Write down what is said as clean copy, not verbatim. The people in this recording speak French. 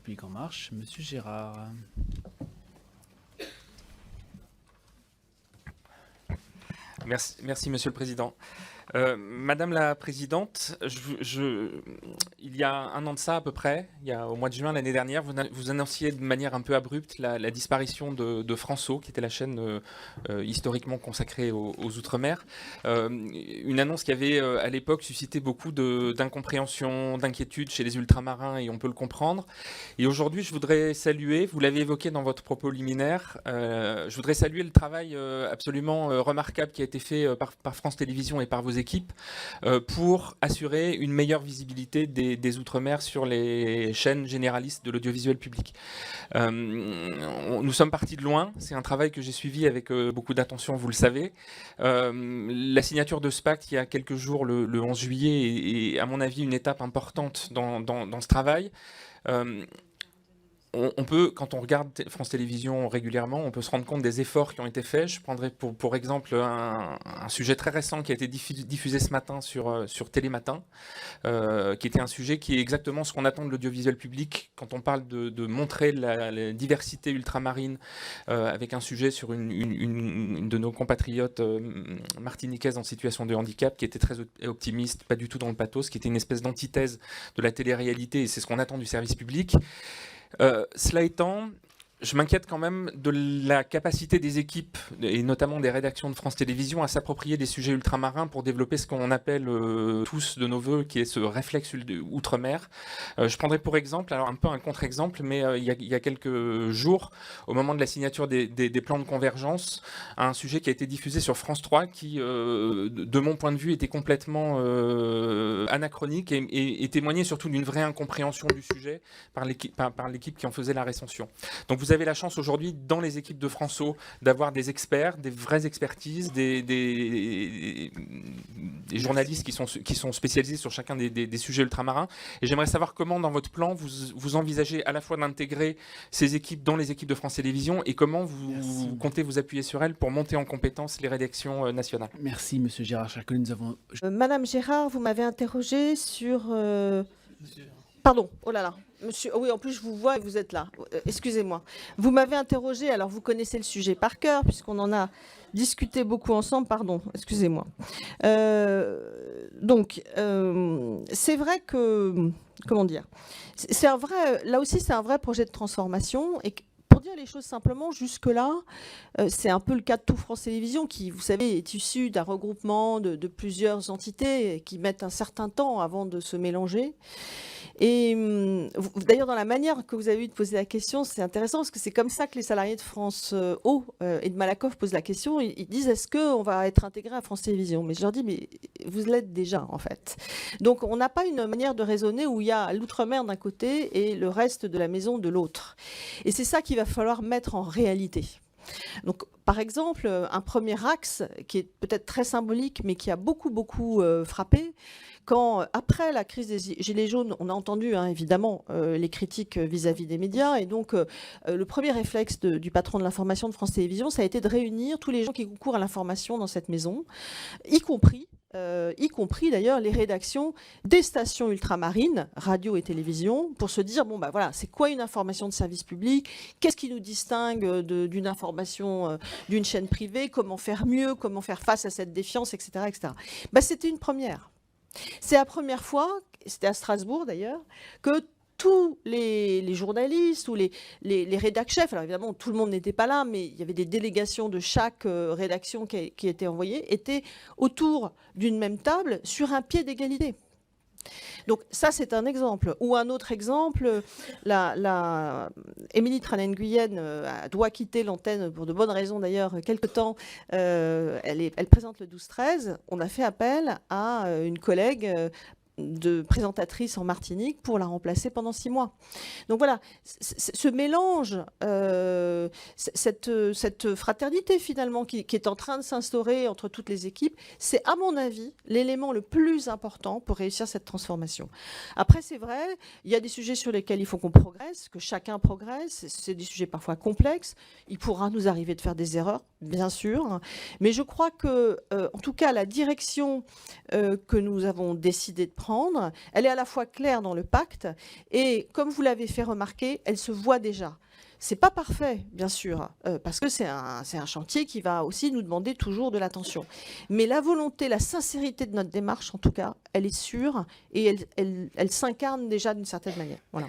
République En Marche, Monsieur Gérard. Merci, Monsieur le Président. Madame la Présidente, il y a un an de ça à peu près, au mois de juin l'année dernière, vous annonciez de manière un peu abrupte la disparition de François, qui était la chaîne historiquement consacrée aux Outre-mer. Une annonce qui avait à l'époque suscité beaucoup d'incompréhension, d'inquiétude chez les ultramarins, et on peut le comprendre. Et aujourd'hui, je voudrais saluer, vous l'avez évoqué dans votre propos liminaire, je voudrais saluer le travail absolument remarquable qui a été fait par France Télévisions et par vos équipes pour assurer une meilleure visibilité des Outre-mer sur les chaînes généralistes de l'audiovisuel public. Nous sommes partis de loin, c'est un travail que j'ai suivi avec beaucoup d'attention, vous le savez. La signature de ce pacte il y a quelques jours, le 11 juillet, est à mon avis une étape importante dans ce travail. On peut, quand on regarde France Télévisions régulièrement, on peut se rendre compte des efforts qui ont été faits. Je prendrai pour exemple un sujet très récent qui a été diffusé ce matin sur Télématin, qui était un sujet qui est exactement ce qu'on attend de l'audiovisuel public quand on parle de montrer la diversité ultramarine, avec un sujet sur une de nos compatriotes martiniquaises en situation de handicap, qui était très optimiste, pas du tout dans le pathos, qui était une espèce d'antithèse de la télé-réalité, et c'est ce qu'on attend du service public. Cela étant, je m'inquiète quand même de la capacité des équipes, et notamment des rédactions de France Télévisions, à s'approprier des sujets ultramarins pour développer ce qu'on appelle tous de nos voeux, qui est ce réflexe outre-mer. Je prendrai pour exemple, alors un peu un contre-exemple, mais il y a quelques jours, au moment de la signature des plans de convergence, un sujet qui a été diffusé sur France 3 qui, de mon point de vue, était complètement anachronique et témoignait surtout d'une vraie incompréhension du sujet par l'équipe qui en faisait la recension. Donc vous avez la chance aujourd'hui, dans les équipes de François, d'avoir des experts, des vraies expertises, des journalistes qui sont spécialisés sur chacun des sujets ultramarins. Et j'aimerais savoir comment, dans votre plan, vous envisagez à la fois d'intégrer ces équipes dans les équipes de France Télévisions et comment vous comptez vous appuyer sur elles pour monter en compétence les rédactions nationales. Merci, Monsieur Gérard Chacun. Nous avons... Madame Gérard, vous m'avez interrogé sur... Pardon, oh là là. Monsieur, oui, en plus, je vous vois et vous êtes là. Excusez-moi. Vous m'avez interrogé, alors vous connaissez le sujet par cœur, puisqu'on en a discuté beaucoup ensemble. Pardon, excusez-moi. C'est vrai que... Comment dire, c'est un vrai... Là aussi, c'est un vrai projet de transformation. Et pour dire les choses simplement, jusque-là, c'est un peu le cas de tout France Télévisions, qui, vous savez, est issu d'un regroupement de plusieurs entités qui mettent un certain temps avant de se mélanger. Et d'ailleurs, dans la manière que vous avez eu de poser la question, c'est intéressant parce que c'est comme ça que les salariés de France O et de Malakoff posent la question. Ils disent, est-ce qu'on va être intégré à France Télévisions? Mais je leur dis, mais vous l'êtes déjà, en fait. Donc, on n'a pas une manière de raisonner où il y a l'outre-mer d'un côté et le reste de la maison de l'autre. Et c'est ça qu'il va falloir mettre en réalité. Donc, par exemple, un premier axe qui est peut-être très symbolique, mais qui a beaucoup frappé, quand, après la crise des Gilets jaunes, on a entendu évidemment les critiques vis-à-vis des médias, et donc le premier réflexe du patron de l'information de France Télévisions, ça a été de réunir tous les gens qui concourent à l'information dans cette maison, y compris d'ailleurs les rédactions des stations ultramarines, radio et télévision, pour se dire, bon, bah voilà, c'est quoi une information de service public? Qu'est-ce qui nous distingue d'une information d'une chaîne privée? Comment faire mieux? Comment faire face à cette défiance, etc. etc. Bah, c'était une première. C'est la première fois, c'était à Strasbourg d'ailleurs, que tous les journalistes ou les rédac-chefs, alors évidemment tout le monde n'était pas là, mais il y avait des délégations de chaque rédaction qui étaient envoyées, étaient autour d'une même table sur un pied d'égalité. Donc ça, c'est un exemple. Ou un autre exemple, Émilie Tranen-Guyenne doit quitter l'antenne pour de bonnes raisons d'ailleurs, quelque temps. Elle présente le 12-13. On a fait appel à une collègue de présentatrice en Martinique pour la remplacer pendant 6 mois. Donc voilà, ce mélange, cette fraternité finalement qui est en train de s'instaurer entre toutes les équipes, c'est à mon avis l'élément le plus important pour réussir cette transformation. Après, c'est vrai, il y a des sujets sur lesquels il faut qu'on progresse, que chacun progresse, c'est des sujets parfois complexes, il pourra nous arriver de faire des erreurs, bien sûr, mais je crois que, en tout cas, la direction que nous avons décidé de prendre, elle est à la fois claire dans le pacte et, comme vous l'avez fait remarquer, elle se voit déjà. C'est pas parfait, bien sûr, parce que c'est un chantier qui va aussi nous demander toujours de l'attention. Mais la volonté, la sincérité de notre démarche, en tout cas, elle est sûre et elle s'incarne déjà d'une certaine manière. Voilà.